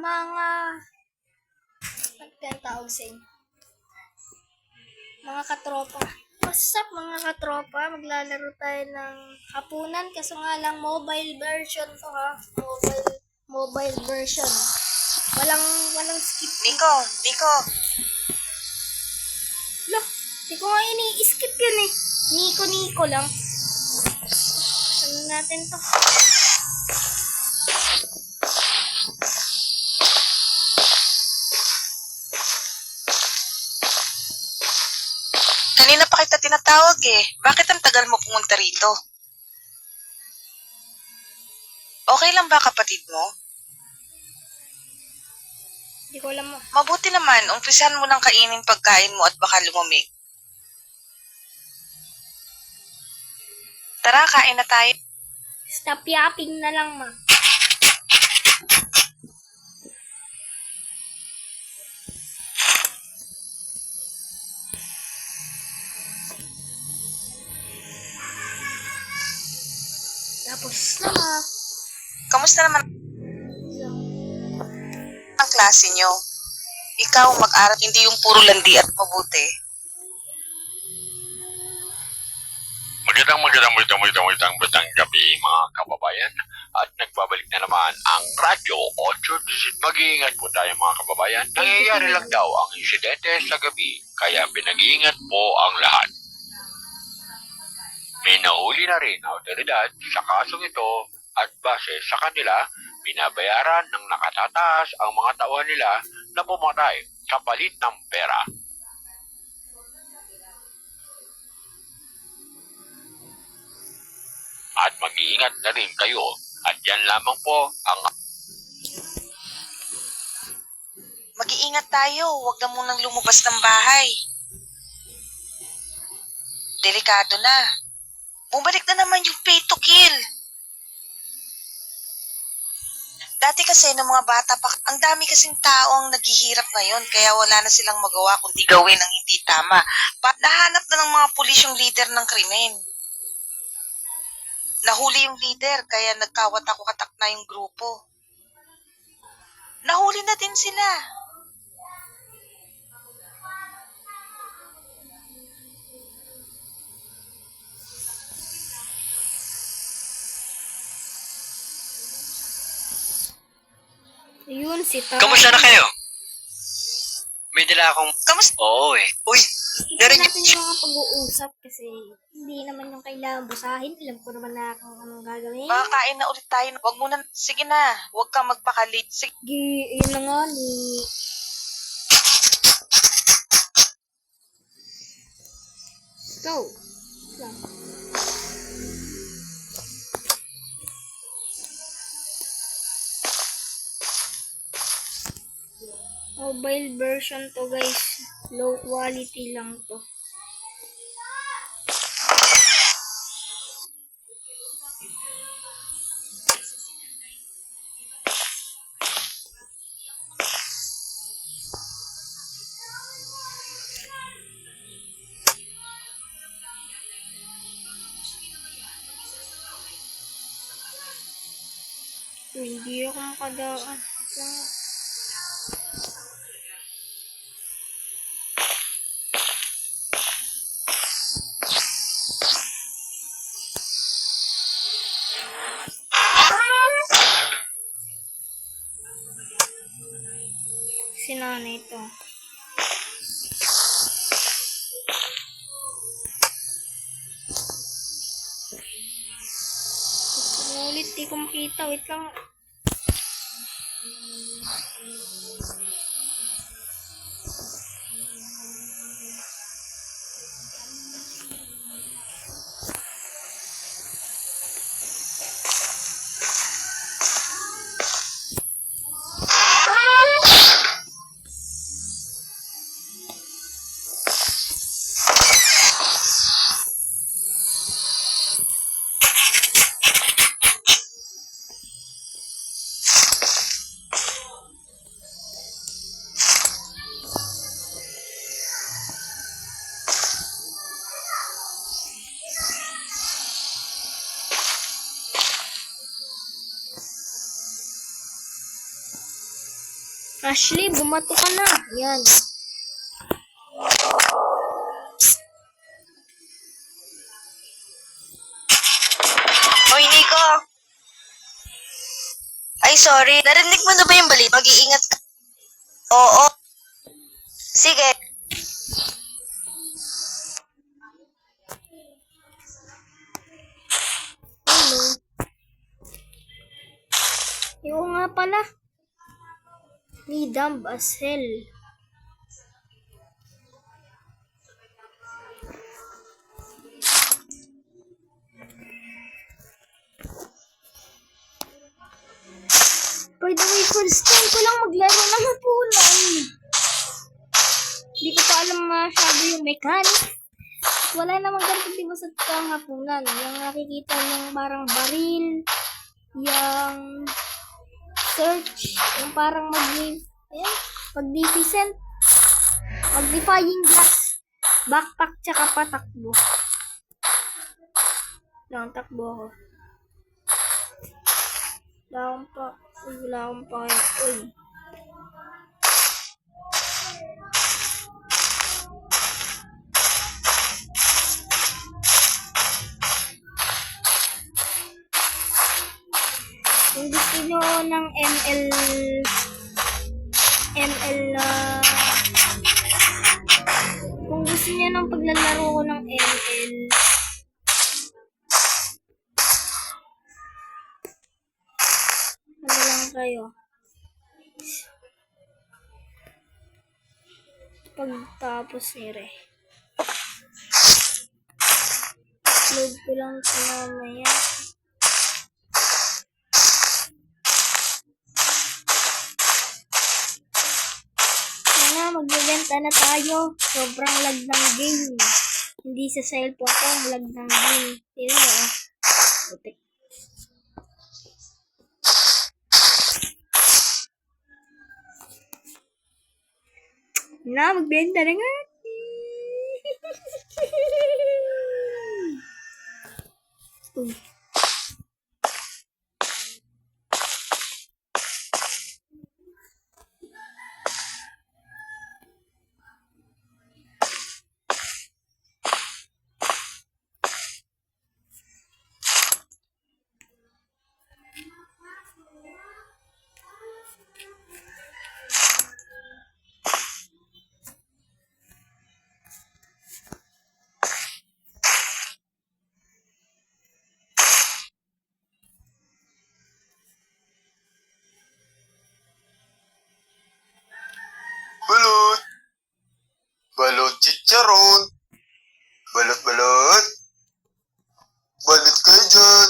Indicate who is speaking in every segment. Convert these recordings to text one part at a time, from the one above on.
Speaker 1: mga nagtatawag sa inyo. Mga katropa. What's up mga katropa? Maglalaro tayo ng hapunan kaso nga lang mobile version to ha. Mobile version. Walang skip.
Speaker 2: Nico.
Speaker 1: Loh, di ko nga ini-skip yun eh. Nico lang. Ano natin to?
Speaker 2: Kanina pa kita tinatawag eh. Bakit ang tagal mo pumunta rito? Okay lang ba kapatid mo?
Speaker 1: Di ko alam mo.
Speaker 2: Mabuti naman, umpisahan mo ng kainin pagkain mo at baka lumamig. Tara, kain na tayo.
Speaker 1: Stop yapping na lang ma. Tapos na ma.
Speaker 2: Kamusta naman ang klase nyo? Ikaw mag-aral, hindi yung puro landi at mabuti.
Speaker 3: Magandang gabi mga kababayan at nagbabalik na naman ang Radyo 8 Mag-iingat po tayo mga kababayan. Nangyayari lang daw ang insidente sa gabi kaya pinag-iingat po ang lahat. May nahuli na rin na otoridad sa kasong ito at base sa kanila, binabayaran ng nakatataas ang mga tauhan nila na pumatay sa palit ng pera. At mag-iingat na rin kayo at yan lamang po ang...
Speaker 2: Mag-iingat tayo, huwag na munang lumabas ng bahay. Delikado na. Bumalik na naman yung pay to kill. Dati kasi ng mga bata pa, ang dami kasing tao ang naghihirap ngayon kaya wala na silang magawa kundi gawin ang hindi tama. Nahanap na ng mga pulis yung leader ng krimen. Nahuli yung leader kaya nagkawatak-watak na yung grupo. Nahuli na din sila.
Speaker 1: Ayun si Tao.
Speaker 4: Kamusta na kayo? May dala akong...
Speaker 2: Kamusta?
Speaker 4: Oo eh. Uy,
Speaker 1: Hindi
Speaker 4: narinig
Speaker 1: natin yung mga pag-uusap kasi hindi naman yung kailangan busahin. Alam ko naman na kung anong gagawin.
Speaker 2: Makakain na ulit tayo. Wag mo na. Sige na. Huwag kang magpakalit. Sige.
Speaker 1: Yun na nga ni... So, lang. Mobile version to guys. Low quality lang to. Hindi ako makadaan. Sinanay ito. Ulit, di ko makita. Wait lang. Ashley, bumato ka na. Yan.
Speaker 2: Hoy, Nico! Ay, sorry. Narinig mo na ba yung balita? Mag-iingat ka. Oo. Sige.
Speaker 1: Hello. Yung nga pala. Ni dumb as hell. By the way, first time ko lang maglaro ng hapunan. Hindi ko pa alam masyado yung mechanics. Wala namang ganito diba sa totoong hapunan. Yung nakikita ng parang baril, yung search, yung parang mag-descent, mag-defying glass, backpack, tsaka patakbo. Lang, takbo ako. Wala akong pa. Uy. Kung gusto nyo ng kung gusto nyo ng paglalaro ko ng ML, ano lang kayo? Pagtapos ni Re. Upload ko lang ito mamaya. Sana magbibenta na tayo. Sobrang lag ng game. Hindi sa cellphone ko, ang lag ng game. Tignan mo, oh. Putik. Na, magbenta na nga. Uy.
Speaker 5: Balot. Balot chicharon. Balot balot. Balot kayo dyan.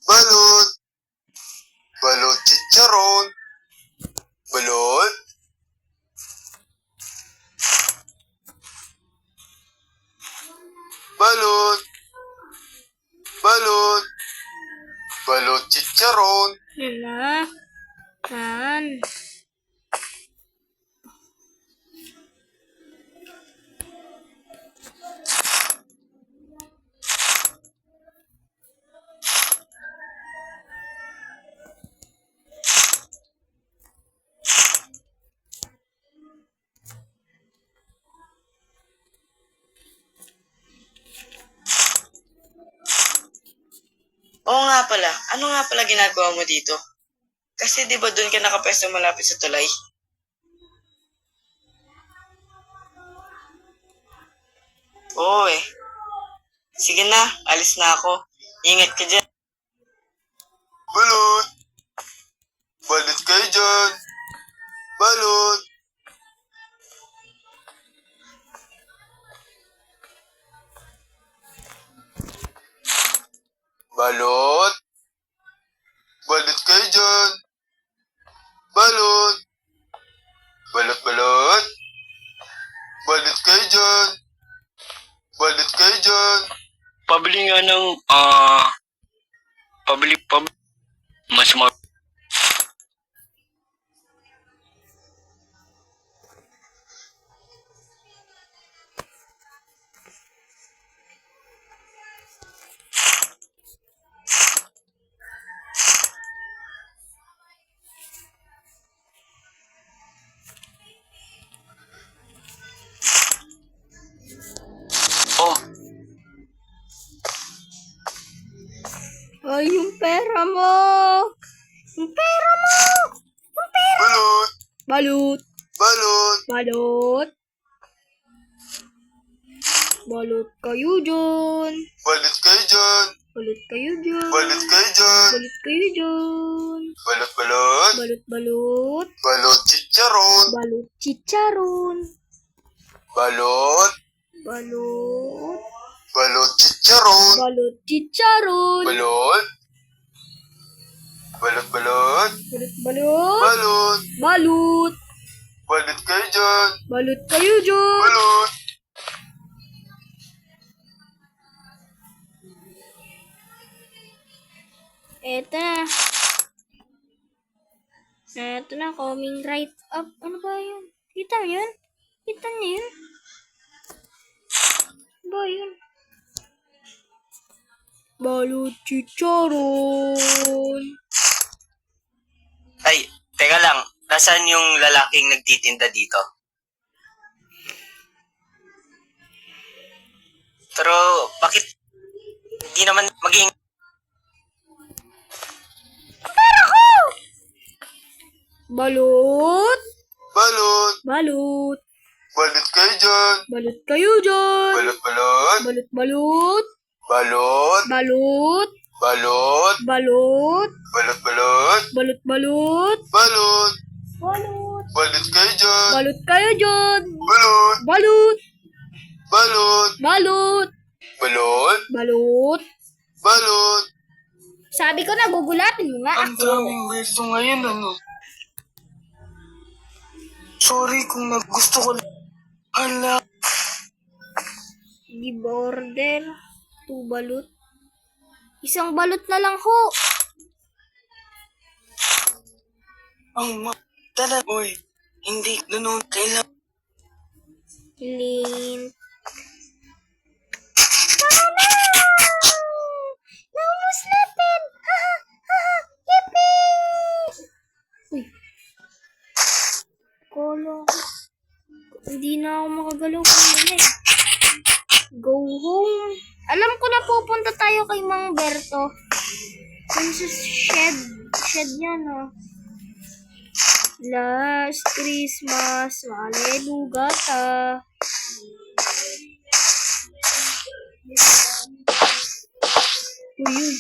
Speaker 5: Balot. Balot chicharon. Balot. Balot. Balot. Balot chicharon.
Speaker 1: Yan na. Yan.
Speaker 2: Oo nga pala. Ano nga pala ginagawa mo dito? Kasi di ba doon ka nakapwesto malapit sa tulay? Oo eh. Sige na, alis na ako. Ingat ka dyan.
Speaker 5: Balot. Balot kayo dyan. Balot. Balot. Balot kayo dyan. Balot. Balot balot. Balot kayo dyan. Balot kayo dyan.
Speaker 4: Pabili nga ng, mas
Speaker 1: Ay, yung pera mo! Yung pera mo! Yung pera!
Speaker 5: Balot!
Speaker 1: Balut!
Speaker 5: Balot!
Speaker 1: Balot! Balot kayo dyan!
Speaker 5: Balot kayo dyan!
Speaker 1: Balot kayo dyan!
Speaker 5: Balot kayo dyan!
Speaker 1: Balot kayo dyan!
Speaker 5: Balot balot!
Speaker 1: Balot balot!
Speaker 5: Balot chicharon!
Speaker 1: Balot chicharon!
Speaker 5: Balot!
Speaker 1: Balot!
Speaker 5: Balot chicharon!
Speaker 1: Balot chicharon!
Speaker 5: Balot! Balot balot!
Speaker 1: Balot balot!
Speaker 5: Balot!
Speaker 1: Balut!
Speaker 5: Balot kayo dyan!
Speaker 1: Balot kayo dyan!
Speaker 5: Balot!
Speaker 1: Eto na. Eto na, coming right up. Ano ba yun? Kita niyo yun? Kita niyo yun? Ano ba yun? Balut chicharon.
Speaker 6: Ay, teka lang. Nasaan yung lalaking nagtitinda dito? Pero, bakit di naman maging...
Speaker 1: Balut!
Speaker 5: Balot!
Speaker 1: Balut!
Speaker 5: Balot kayo dyan!
Speaker 1: Balut kayo dyan!
Speaker 5: Balot balot!
Speaker 1: Balut balut!
Speaker 5: Balot!
Speaker 1: Balut!
Speaker 5: Balot!
Speaker 1: Balut!
Speaker 5: Balot balot!
Speaker 1: Balut balut!
Speaker 5: Balot!
Speaker 1: Balut!
Speaker 5: Balot kayo dyan!
Speaker 1: Balut kayo dyan!
Speaker 5: Balot!
Speaker 1: Balut!
Speaker 5: Balot!
Speaker 1: Balut!
Speaker 5: Balot!
Speaker 1: Balut!
Speaker 5: Balot!
Speaker 1: Sabi ko na, gugulatin mo nga
Speaker 5: Ang
Speaker 1: ako.
Speaker 5: daming beso ngayon, ano? Sorry kung nagusto ko. Hala.
Speaker 1: Give order. 2 balut. Isang balut na lang ho.
Speaker 5: Ang talaga. Oy, hindi ganun. Kailangan.
Speaker 1: Lint. Tama na! Naubos natin! Ha ha! Ha ha! Yippee! Uy. Kolo. Hindi na ako makagalaw kanina eh. Go home. Alam ko na pupunta tayo kay Mang Berto. Yung sa shed. Shed niya, no? Last Christmas, malelugata. Uy, uy.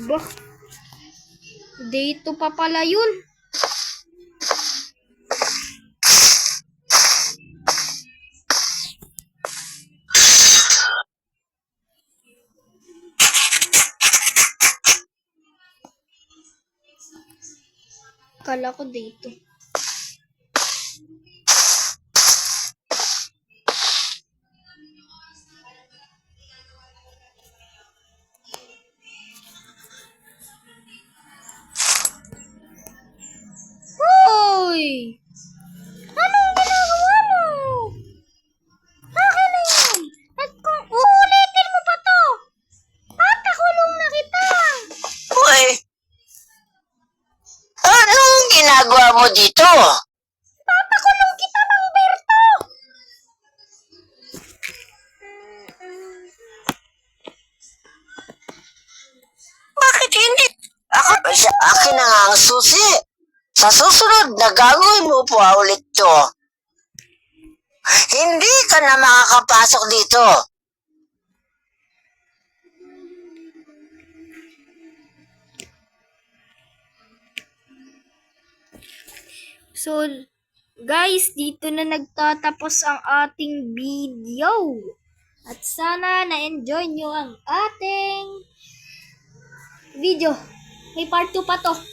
Speaker 1: Bah, dito pa pala yun. Kala ko dito. Hoy! Anong ginagawa mo? Akin na yan! At kung uulitin mo pa to, papakulong na kita!
Speaker 2: Uy! Anong ginagawa mo dito?
Speaker 1: Papakulong kita, Mang Berto!
Speaker 2: Bakit hindi? Sa akin na nga ang susi. Sa susunod na gagawin mo pa ulit to. Hindi ka na makakapasok dito.
Speaker 1: So, guys, dito na nagtatapos ang ating video. At sana na-enjoy nyo ang ating video. May part 2 pa to.